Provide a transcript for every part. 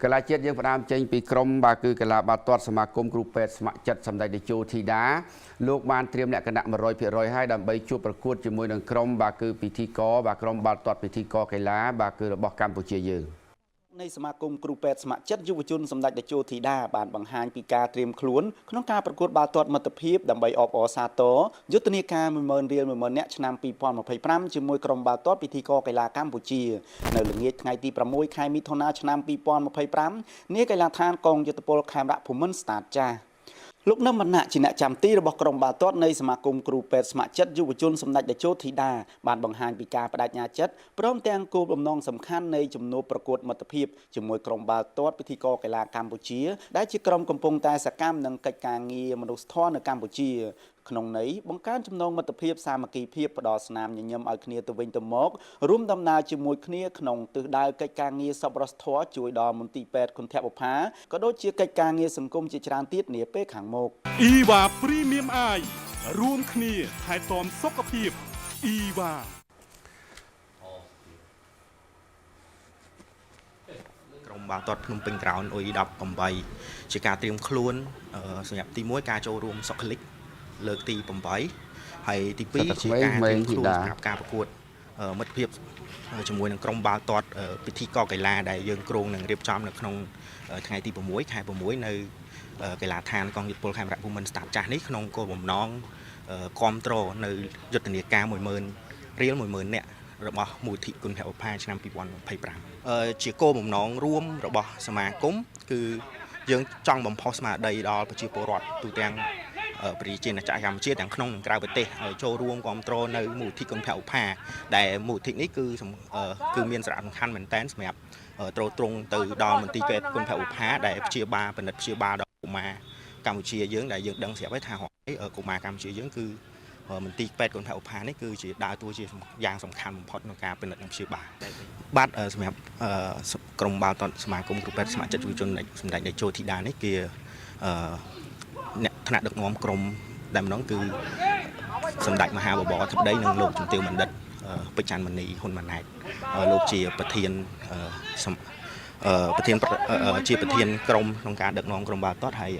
កីឡាជាតិយើងផ្ដើមចេញពីក្រុមបាទគឺកីឡាបាល់ទាត់សមាគមគ្រូពេទ្យស្ម័គ្រចិត្តសម្ដេចតេជោធីតាលោកបានត្រៀមលក្ខណៈ 100% ហើយដើម្បីជួបប្រកួតជាមួយនឹងក្រុមបាទគឺពិធីករបាទក្រុមបាល់ទាត់ពិធីករកីឡាបាទគឺរបស់កម្ពុជាយើងនៃសមាគមគ្រូពេទ្យស្ម័គ្រចិត្តយុវជនសម្ដេចតេជោធីតាបានបង្ហាញពីការត្រៀមខ្លួនក្នុងការប្រកួតបាល់ទាត់មិត្តភាពដើម្បីអបអរសាទរយុទ្ធនាការ 10000 រៀល 10000 នាក់ឆ្នាំ 2025 ជាមួយក្រុមបាល់ទាត់ពិធីករកីឡាកម្ពុជានៅល្ងាចថ្ងៃទី 6 ខែមិថុនាឆ្នាំ 2025 នាកីឡាដ្ឋានកងយុទ្ធពលខេមរៈភូមិន្ទស្តាតចាស់លោកនឹមវណ្ណៈជាអ្នកចាំទីរបស់ក្រុមបាល់ទាត់នៃសមាគមគ្រូពេទ្យស្ម័គ្រចិត្តយុវជនសម្ដេចតេជោធីតាបានបង្ហាញពីការបដិញ្ញាចិត្តព្រមទាំងគោលបំណងសំខាន់នៃជំនួបប្រកួតមិត្តភាពជាមួយក្រុមបាល់ទាត់ពិធីករកីឡាកម្ពុជាដែលជាក្រុមកំពុងតែសកម្មនឹងកិច្ចការងារមនុស្សធម៌នៅកម្ពុជាក្នុងន័យបង្កើនចំណងមិត្តភាពសាមគ្គីភាពផ្ដល់ស្នាមញញឹមឲ្យគ្នាទៅវិញទៅមករួមដំណើរជាមួយគ្នាក្នុងទិសដៅកិច្ចការងារសប្បុរសធម៌ជួយដល់មន្ទីរពេទ្យគុណធបុប្ផាក៏ដូចជាកិច្ចការងារសង្គមជាច្រើនទៀតនាពេលខាងមុខ EVA Premium Eye រួមគ្នាថែទាំសុខភាព EVA ក្រុមបាល់ទាត់ភ្នំពេញក្រោន UE18 ជាការត្រៀមខ្លួនសម្រាប់ទី1ការចូលរួមសុខលីកលើកទី8ហើយទី2ជាការត្រៀមខ្លួនសម្រាប់ការប្រកួតមិត្តភាពជាមួយនឹងក្រុមបាល់ទាត់ពិធីករកីឡាដែលយើងគ្រោងនឹងរៀបចំនៅក្នុងថ្ងៃទី6ខែ6នៅកីឡាដ្ឋានកងយុទ្ធពលខេមរៈភូមិន្ទស្តាតចាស់នេះក្នុងគោលបំណងគ្រប់គ្រងនៅយុទ្ធនាការ 10000 រៀល 10000 នាក់របស់មូលនិធិគុណភបុប្ផាឆ្នាំ 2025 ជាគោលបំណងរួមរបស់សមាគមគឺយើងចង់បំផុសស្មារតីដល់ប្រជាពលរដ្ឋទូទាំងប្រជាជាតិកម្ពុជាទាំងក្នុងនិងក្រៅប្រទេសឲ្យចូលរួមគ្រប់គ្រងនៅមូលនិធិគុណភបុប្ផាដែលមូលនិធិនេះគឺមានសារៈសំខាន់មែនទែនសម្រាប់ទ្រទ្រង់ទៅដល់មន្ទីរពេទ្យគុណភបុប្ផាដែលព្យាបាលពិនិត្យព្យាបាលដល់កុមារកម្ពុជាយើងដែលយើងដឹងស្រាប់ហើយថាកុមារកម្ពុជាយើងគឺមន្ទីរពេទ្យគុណភបុប្ផានេះគឺជាដើរតួជាយ៉ាងសំខាន់បំផុតក្នុងការពិនិត្យនិងព្យាបាលបាទសម្រាប់ក្រុមបាល់ទាត់សមាគមគ្រូពេទ្យស្ម័គ្រចិត្តយុវជនសម្ដេចតេជោធីតានេះគឺអ្នកថ្នាក់ដឹកនាំក្រុមតែម្ដងគឺសម្ដេចមហាបបរធិបតីនិងលោកជំទាវបណ្ឌិតពេជ្រច័ន្ទមនីហ៊ុនម៉ាណែតលោកជាប្រធានជាប្រធានក្រុមក្នុងការដឹកនាំក្រុមបាល់ទាត់ហើយ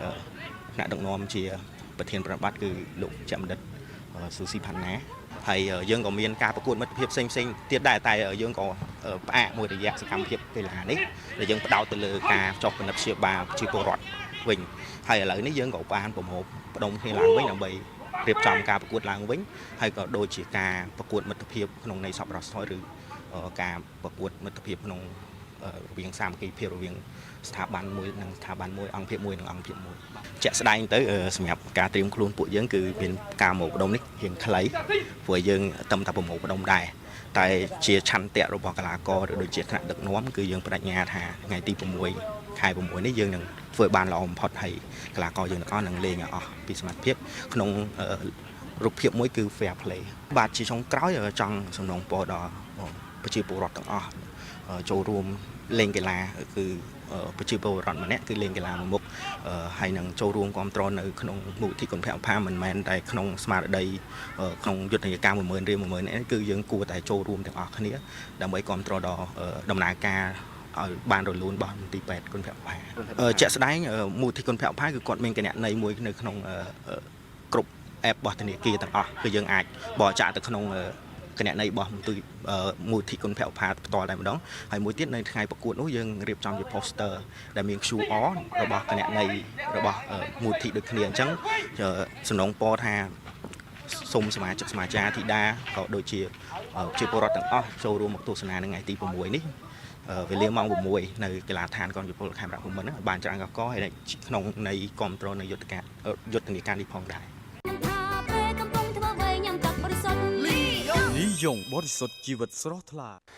ថ្នាក់ដឹកនាំជាប្រធានប្រណិប័តគឺលោកច័ន្ទបណ្ឌិតស៊ូស៊ីផាន់ណាហើយយើងក៏មានការប្រកួតមិត្តភាពផ្សេងទៀតដែរតែយើងក៏ផ្អាកមួយរយៈសកម្មភាពកីឡានេះដែលយើងផ្ដោតទៅលើការចុះពិនិត្យព្យាបាលប្រជាពលរដ្ឋវិញហើយឥឡូវនេះយើងក៏បានប្រមូលផ្ដុំគ្នាឡើងវិញដើម្បីរៀបចំការប្រកួតឡើងវិញហើយក៏ដូចជាការប្រកួតមិត្តភាពក្នុងន័យសប្បុរសធម៌ឬការប្រកួតមិត្តភាពក្នុងរវាងសាមគ្គីភាពរវាងស្ថាប័នមួយនិងស្ថាប័នមួយអង្គភាពមួយនិងអង្គភាពមួយជាក់ស្ដែងទៅសម្រាប់ការត្រៀមខ្លួនពួកយើងគឺមានការមកផ្ដុំនេះរៀងខ្លីព្រោះយើងតែប្រមូលផ្ដុំដែរតែជាឆន្ទៈរបស់កីឡាករឬដូចជាថ្នាក់ដឹកនាំគឺយើងបដិញ្ញាថាថ្ងៃទី6ខែ6នេះយើងនឹងធ្វើបានល្អបំផុតហើយកីឡាករយើងទាំងអស់នឹងលេងឲ្យអស់ពីសមត្ថភាពក្នុងរូបភាពមួយគឺ fair play បាទជាចុងក្រោយចង់សំណូមពរដល់ប្រជាពលរដ្ឋទាំងអស់ចូលរួមលេងកីឡាគឺប្រជាពលរដ្ឋម្នាក់គឺលេងកីឡាមួយមុខហើយនឹងចូលរួមគ្រប់គ្រងនៅក្នុងមូលនិធិគុណភបុប្ផាមិនមែនតែក្នុងស្មារតីក្នុងយុទ្ធនាការ 10000 រៀល 10000 នាក់គឺយើងគួរតែចូលរួមទាំងអស់គ្នាដើម្បីគ្រប់គ្រងដល់ដំណើរការឲ្យបានរលូនរបស់មន្ទីរពេទ្យគុណភបុប្ផាជាក់ស្ដែងមូលនិធិគុណភបុប្ផាគឺគាត់មានគណនីមួយនៅក្នុងគ្រប់ app របស់ធនាគារទាំងអស់គឺយើងអាចបរិច្ចាគទៅក្នុងគណនីរបស់មូលនិធិគុណភបុប្ផាផ្ទាល់តែម្ដងហើយមួយទៀតនៅថ្ងៃប្រកួតនោះយើងរៀបចំជា poster ដែលមាន QR របស់គណនីរបស់មូលនិធិដូចគ្នាអញ្ចឹងសំណូមពរថាសូមសមាជិកសមាចារធីតាក៏ដូចជាប្រជាពលរដ្ឋទាំងអស់ចូលរួមមកទស្សនានៅថ្ងៃទី6នេះវេលាម៉ោង6នៅកីឡាដ្ឋានកងយុទ្ធពលខេមរៈភូមិន្ទបានច្រើនកកហើយក្នុងនៃគ្រប់គ្រងនៃយុទ្ធនាការនេះផងដែរនិយមបរិសុទ្ធជីវិតស្រស់ថ្លា